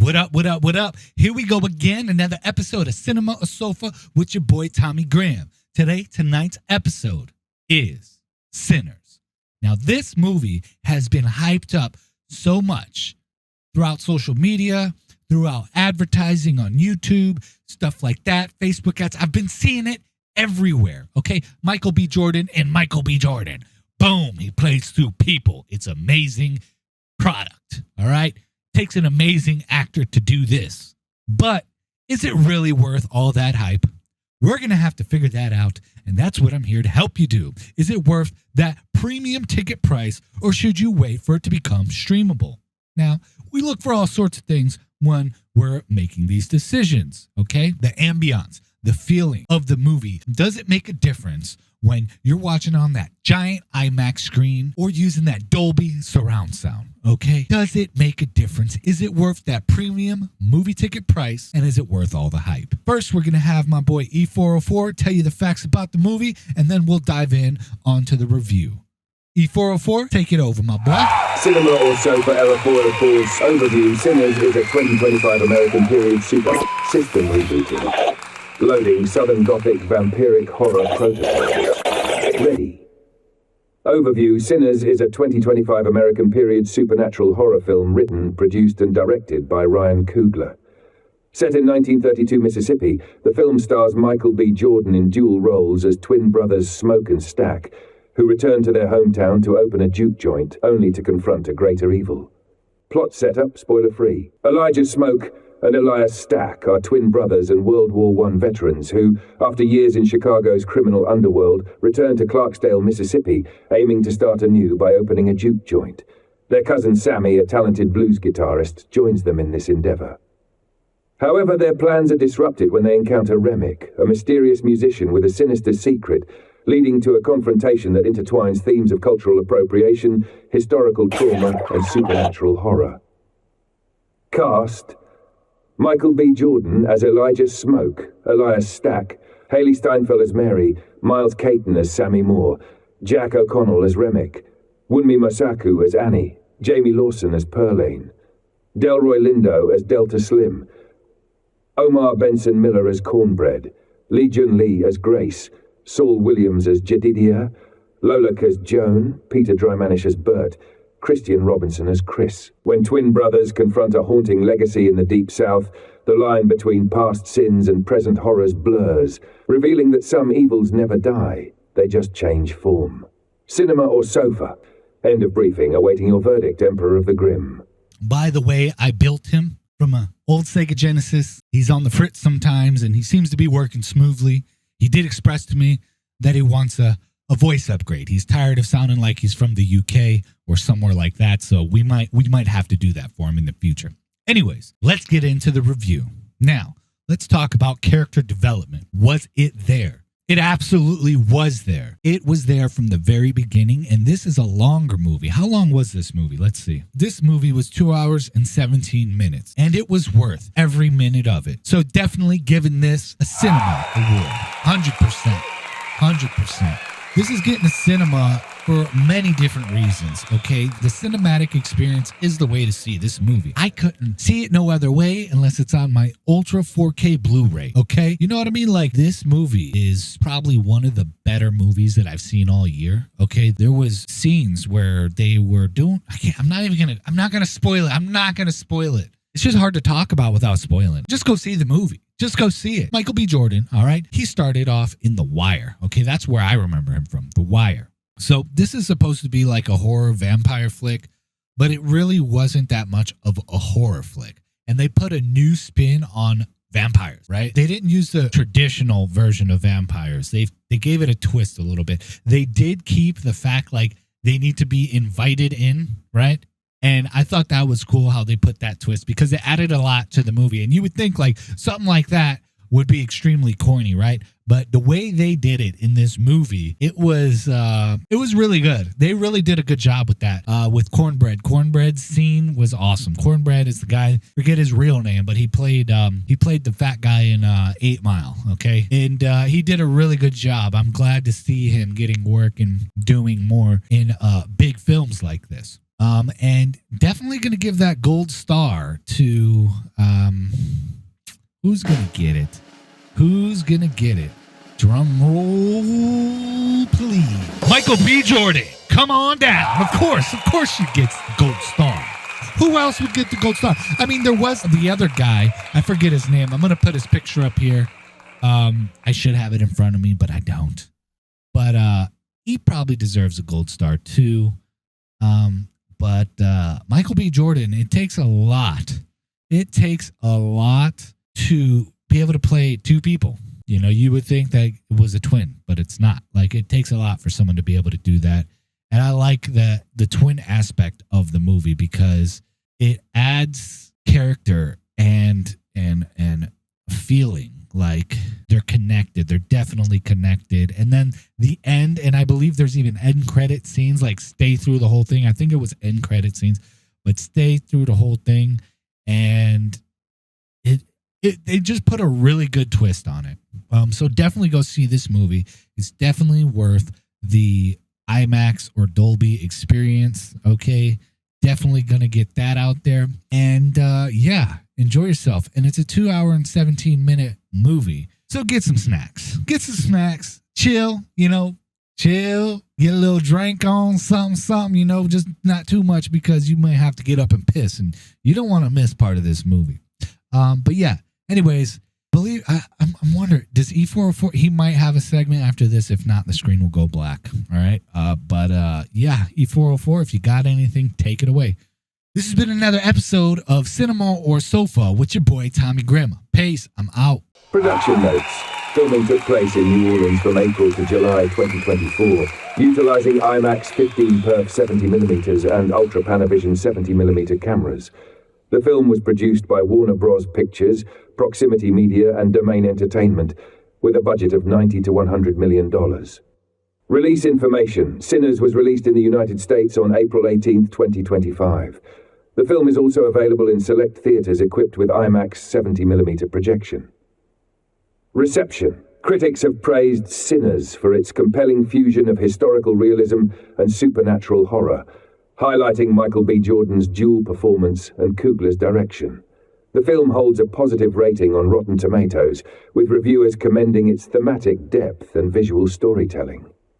What up, what up, what up? Here we go again, another episode of Cinema or Sofa with your boy Tommy Graham. Tonight's episode is Sinners. Now, this movie has been hyped up so much throughout social media, throughout advertising on YouTube, stuff like that, Facebook ads. I've been seeing it everywhere, okay? Michael B. Jordan and Michael B. Jordan. Boom, he plays through people. It's amazing product, all right? Takes an amazing actor to do this. But is it really worth all that hype? We're going to have to figure that out, and that's what I'm here to help you do. Is it worth that premium ticket price, or should you wait for it to become streamable? Now, we look for all sorts of things when we're making these decisions, okay? The ambiance, the feeling of the movie. Does it make a difference when you're watching on that giant IMAX screen or using that Dolby surround sound, okay? Does it make a difference? Is it worth that premium movie ticket price, and is it worth all the hype? First, we're going to have my boy E404 tell you the facts about the movie, and then we'll dive in onto the review. E404, take it over, my boy. Cinema or Sofa Era 404's overview. Sinners is a 2025 American period super system rebooting. Loading Southern Gothic vampiric horror prototype. Ready. Overview. Sinners is a 2025 American period supernatural horror film written, produced and directed by Ryan Coogler. Set in 1932 Mississippi, the film stars Michael B. Jordan in dual roles as twin brothers Smoke and Stack, who return to their hometown to open a juke joint, only to confront a greater evil. Plot setup, spoiler-free. Elijah Smoke and Elias Stack are twin brothers and World War I veterans who, after years in Chicago's criminal underworld, return to Clarksdale, Mississippi, aiming to start anew by opening a juke joint. Their cousin Sammy, a talented blues guitarist, joins them in this endeavor. However, their plans are disrupted when they encounter Remick, a mysterious musician with a sinister secret, leading to a confrontation that intertwines themes of cultural appropriation, historical trauma, and supernatural horror. Cast: Michael B. Jordan as Elijah Smoke, Elias Stack, Haley Steinfeld as Mary, Miles Caton as Sammy Moore, Jack O'Connell as Remick, Wunmi Mosaku as Annie, Jamie Lawson as Perlane, Delroy Lindo as Delta Slim, Omar Benson Miller as Cornbread, Lee Jun Lee as Grace, Saul Williams as Jedidiah, Lolak as Joan, Peter Drymanish as Bert, Christian Robinson as Chris. When twin brothers confront a haunting legacy in the Deep South, the line between past sins and present horrors blurs, revealing that some evils never die, they just change form. Cinema or Sofa? End of briefing. Awaiting your verdict, Emperor of the Grimm. By the way, I built him from an old Sega Genesis. He's on the fritz sometimes, and he seems to be working smoothly. He did express to me that he wants a voice upgrade. He's tired of sounding like he's from the UK or somewhere like that, so we might have to do that for him in the future. Anyways, let's get into the review. Now, let's talk about character development. Was it there? It absolutely was there. It was there from the very beginning, and this is a longer movie. How long was this movie? Let's see. This movie was 2 hours and 17 minutes, and it was worth every minute of it. So definitely giving this a cinema award. 100%. 100%. This is getting a cinema for many different reasons, okay? The cinematic experience is the way to see this movie. I couldn't see it no other way unless it's on my Ultra 4K Blu-ray, okay? You know what I mean? Like, this movie is probably one of the better movies that I've seen all year, okay? There was scenes where they were doing... I'm not gonna spoil it. I'm not gonna spoil it. It's just hard to talk about without spoiling. Just go see the movie. Just go see it. Michael B. Jordan, all right? He started off in The Wire, okay? That's where I remember him from, The Wire. So this is supposed to be like a horror vampire flick, but it really wasn't that much of a horror flick. And they put a new spin on vampires, right? They didn't use the traditional version of vampires. They gave it a twist a little bit. They did keep the fact like they need to be invited in, right? And I thought that was cool how they put that twist because it added a lot to the movie. And you would think like something like that would be extremely corny, right? But the way they did it in this movie, it was really good. They really did a good job with that. With Cornbread. Cornbread's scene was awesome. Cornbread is the guy, forget his real name, but he played the fat guy in 8 Mile, okay? And he did a really good job. I'm glad to see him getting work and doing more in big films like this. And definitely going to give that gold star to, who's going to get it? Who's going to get it? Drum roll, please. Michael B. Jordan, come on down. Of course she gets the gold star. Who else would get the gold star? I mean, there was the other guy. I forget his name. I'm going to put his picture up here. I should have it in front of me, but I don't. But he probably deserves a gold star too. But Michael B. Jordan, it takes a lot. It takes a lot to be able to play two people. You know, you would think that it was a twin, but it's not. Like, it takes a lot for someone to be able to do that. And I like the twin aspect of the movie because it adds character and feeling like they're connected. They're definitely connected. And then the end, and I believe there's even end credit scenes, like stay through the whole thing. I think it was end credit scenes, but stay through the whole thing. And they just put a really good twist on it. So definitely go see this movie. It's definitely worth the IMAX or Dolby experience. Okay. Definitely going to get that out there. And yeah, enjoy yourself. And it's a 2 hour and 17-minute movie. So get some snacks. Chill, chill. Get a little drink on, something, just not too much because you may have to get up and piss. And you don't want to miss part of this movie. But yeah, anyways, I'm wondering, does E404, he might have a segment after this. If not, the screen will go black. All right. But yeah, E404, if you got anything, take it away. This has been another episode of Cinema or Sofa with your boy, Tommy Grimm. Peace. I'm out. Production notes. Filming took place in New Orleans from April to July 2024, utilizing IMAX 15 perf 70mm and Ultra Panavision 70mm cameras. The film was produced by Warner Bros. Pictures, Proximity Media, and Domain Entertainment, with a budget of $90 to $100 million. Release information. Sinners was released in the United States on April 18, 2025. The film is also available in select theaters equipped with IMAX 70mm projection. Reception. Critics have praised Sinners for its compelling fusion of historical realism and supernatural horror, highlighting Michael B. Jordan's dual performance and Coogler's direction. The film holds a positive rating on Rotten Tomatoes, with reviewers commending its thematic depth and visual storytelling.